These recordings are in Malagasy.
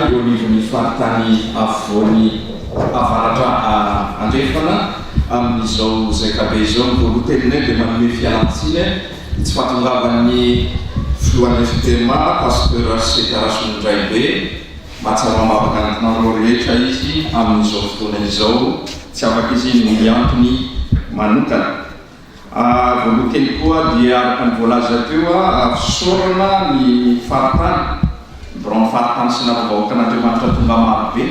eo anivon'ny faritany afovoany avaratra andrefana amin'izao zay kabe zao ny voalotelinay dia manome fialantsiny tsy fahatongavan'ny filohan'ny FPMA pasteur Setarasondray be mahatsara mavaka antinareo rehetra izy amin'izao fotoana izao tsy afaka izy ny antony manokana. Voaloteny koa dia araka ny voalaza teo fisaorana ny faritany bron faritany sy navavahoaka n'Andriamanitra tonga maro be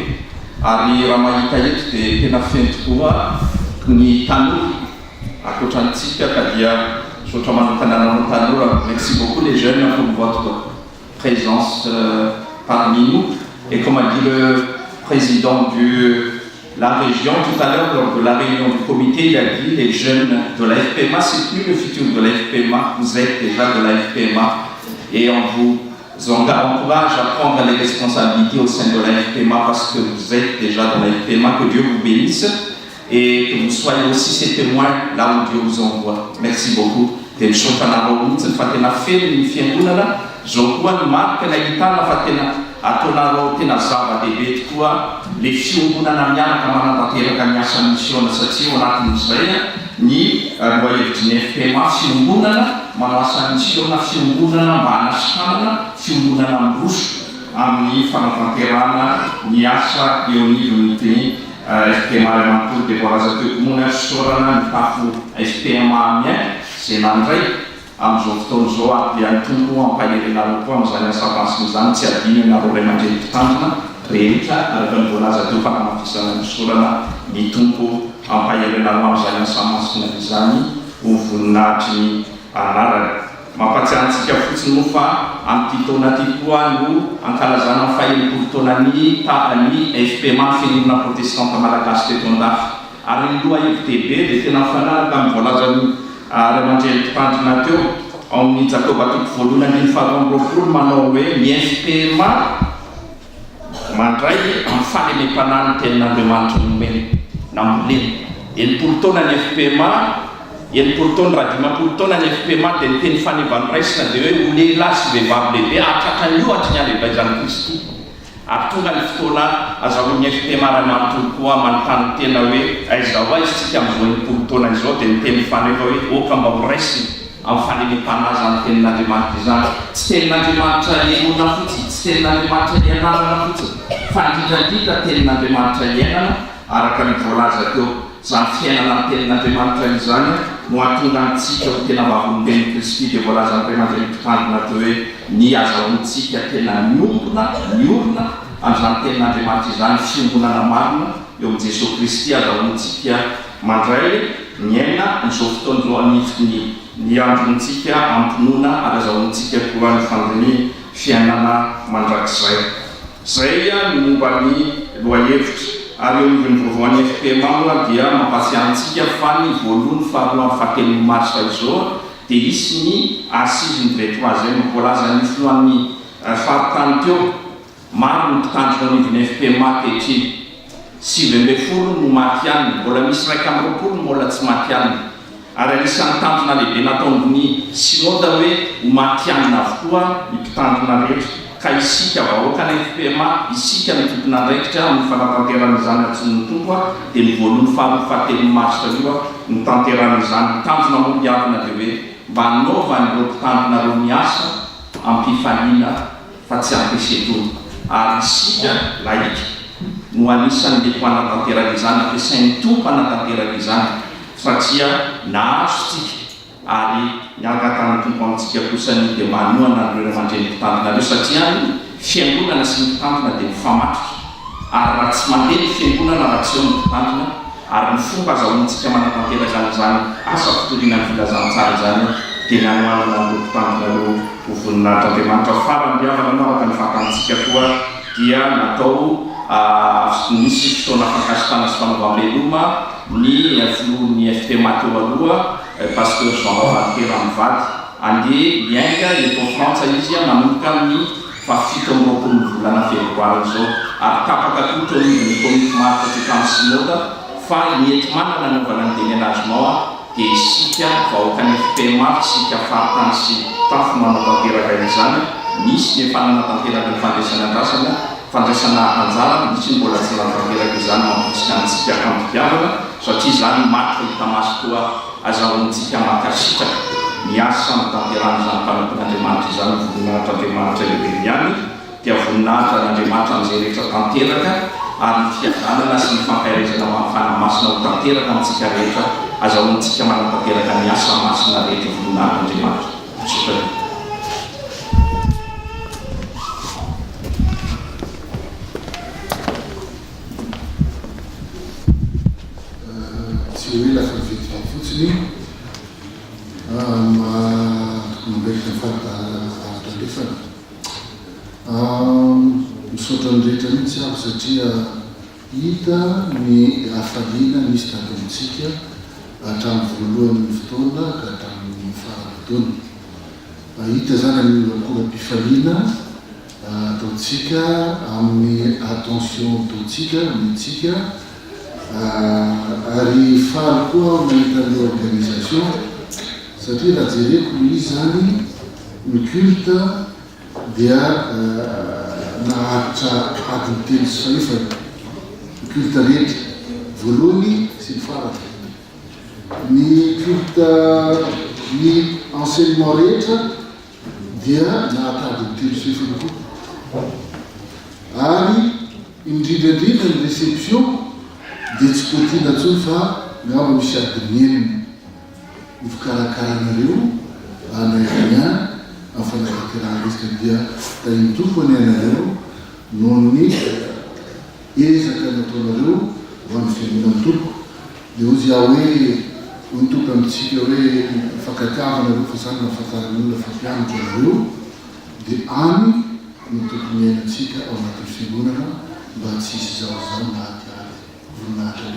ary raha mahita eto dia tena feno tokoa ny tanora ankoatrantsika ka dia sotra manokana nanao tanora. Merci beaucoup les jeunes pour votre présence parmi nous. Et comme a dit le président de la région tout à l'heure lors de la réunion du comité, il a dit les jeunes de la FPMA, c'est plus le futur de la FPMA, vous êtes déjà de la FPMA et on vous encourage à prendre les responsabilités au sein de la FPMA parce que vous êtes déjà dans la FPMA, que Dieu vous bénisse et que vous soyez aussi ces témoins là où Dieu vous envoie. Merci beaucoup. Dia misaotra mihitsy fa tena feno ny fiangonana zao koa ny marika nahitana fa tena ataonareo tena zava-dehibe tokoa le fiangonana mianaka manatanteraka ny asa misiona satria ao anatin'izay ny loahevitry ny FPMA fiangonana manao asa misiona fiangonana mba hanasitanana fiangonana miroso amin'ny fanatanterana ny asa eo anivon'ny FPMA manontolo dia voalaza teo mona fisaorana ny tafo FPMA mien c'est nandray amin'izao fotoana zao dia ny tombo ampaherenareo koa amin'izany asa pansin'izany tsy adino ianareo ray aman-dreny mpitandrina rehetra araka ny voalaza teo fanamafisana misaorana ny tombo ampaherenareo amin'izany asa masina izany ho voninahitry ny anarana. Mampatsiahy antsika fotsiny moa fa amin'ity taona ty koa no ankalazana fahelopolo taona ny tapany FPMA fiangonana protestanta malagasy teto andafy ary ny loha FTB dia tena mifanaraka amin'ny voalazany ray aman-dreny mpitandrina teo ao amin'ny Jakoba toko voalohany ny faharoapolo manao hoe ny FPMA mandray amin'ny fahalemem-panahy ny tenin'Andriamanitra nomeny namboleny enimpolo taona ny FPMA enimpolo taona raha dimampolo taona ny FPMA dia ny teny fanevany raisina dia hoe ho lehilahy sy vehivavy lehibe atratra ny ohatry ny alehibaizany Kristy ary tonga ny fotoana azahoan'ny FPMA raha manontolo koa manontany tena hoe aizaho aizy tsika amin'izao enimpolo taona izao dia ny teny faneva hoe oka mba ho raisiny amin'ny fanelim-panahy zany tenin'Andriamanitra izany tsy tenin'Andriamanitra ianona fotsiny tsy tenin'Andriamanitra ianarana fotsiny fa indrindrandrindra tenin'Andriamanitra ianana araka ny voalaza teo zany fiainana amin'ny tenin'Andriamanitra izany no ahatonga antsika ho tena vavolombelon'i Kristy dia voalaza ny ray aman-dreny mpitandrina teo hoe ny azahoantsika tena miorona amin'izany tenin'Andriamanitra izany fiangonana marina eo amin'i Jesosy Kristy azahoantsika mandray miaina n'izao fotoana zao anifiny ny androntsika ampinoana ary azahoantsika koa ny fandromy fiainana mandrakizay. Zay ny momba ny lohahevitra ary eo anivon'ny voavoan'ny FPMA moa dia mampasiahy antsika fa ny voalohany faharoa fahatelo marsa izao dia isy ny assise niretroise zay voalaza ny filohan'ny faritany teo maro ny mpitandrina ao anivon'ny FPMA kehitriny 90 no maty ihany, mbola misy 120 mbola tsy maty ihany ary anisan'ny tandrina lehibe nataon'ny synode hoe ho maty ihany avokoa ny mpitandrina rehetra ka isika vahoaka ny FPMA isika ny tompona andraikitra amin'ny fanatanteran'izany atsony tompo dia ny voalohany faharoa fahatelo marsa io ny tanteran'izany tanjona mompiavina dia hoe mba hanaovan'ireo mpitandrinareo ny asa ampifaniana fa tsy ampiasetony ary isika laika no anisan'le mpanatanteraka izany ampiasain'ny tompo anatanteraka izany satria nahazontsika ary niangatany tompo amintsika kosany dia manoana ireo aman-dreny mpitandrinareo satria ny fiangonana sy ny mpitandrina dia mifamatrotra ary raha tsy mandeha ny fiangonana raha tsy eo ny mpitandrina ary ny fomba azahoantsika manatanteraka izany asa fitoriana ny filazantsara izany dia nanoanana ireo mpitandrinareo ho voninahitr'Andriamanitra farambiavana naraka ny fatantsika koa dia natao misy fotoana fankasitana sy fanaovam-beloma ny filohan'ny FPMA teo aloha pasteur Jean-Baptiste Ramivady andeha miainga eto Frantsa izy manomboka amin'ny fafito amby roapolo volana febroary izao ary tapaka koa teo anivon'ny komity marika teo tamin'ny synode fa mety manana naovana ny déménagement dia isika vahoaka ny FPMA isika faritany sy tafo manatanteraka izany misy ny fanana tanteraka ny fandraisana andrasana fandraisana anjara misy mbola tsy natanteraka izany mampisika antsika ampitiavana satria zany maty hitamaso koa azahoantsika makasitraka miasa mitanterana izany mpanampin'Andriamanitra izany voninahitran'Andriamanitra lehibe ihany dia voninahitra n'Andriamanitra amin'izay rehetra tanteraka ary ny fiadanana sy ny fankairezana mafana masina ho tanteraka amintsika rehetra azahoantsika manatanteraka ny asa masina rehetra voninahitran'Andriamanitra. Tsy hoe lafa vetivety fotsiny manomberika fahatarefana misaotra ny rehetra mihitsy aho satria hita ny hafaliana misy tato amintsika hatramin'ny voalohan'ny fotoana ka hatramin'ny fahafotoana. Hita zany amin'ny akoram-pifaliana ataontsika amin'ny attention ataontsika amintsika ary faly koa mahita ny organisation satria raha jereko izy zany ny culte dia naharitra adiny telo sy fahefana ny culte rehetra voalohany sy ny farany ny culte ny enseignement rehetra dia naharitra adiny telo sy fahefana koa ary indrindrandrindra ny réception dia tsy potiana ntsony fa miama misy adiny enina ny fikarakarana anairana amin'ny fanarakarana resaka dia tahiny tompony anareo noho ny ezaka nataonareo ho an'ny fiangonana tompo dia ozy aho hoe ny tompo amintsika hoe fankatiavanareo fa zany nahafantarany olona fampianatra anareo dia any no tompony ainantsika ao anatin'ny fiangonana mba tsy hisy zao maty voninahitra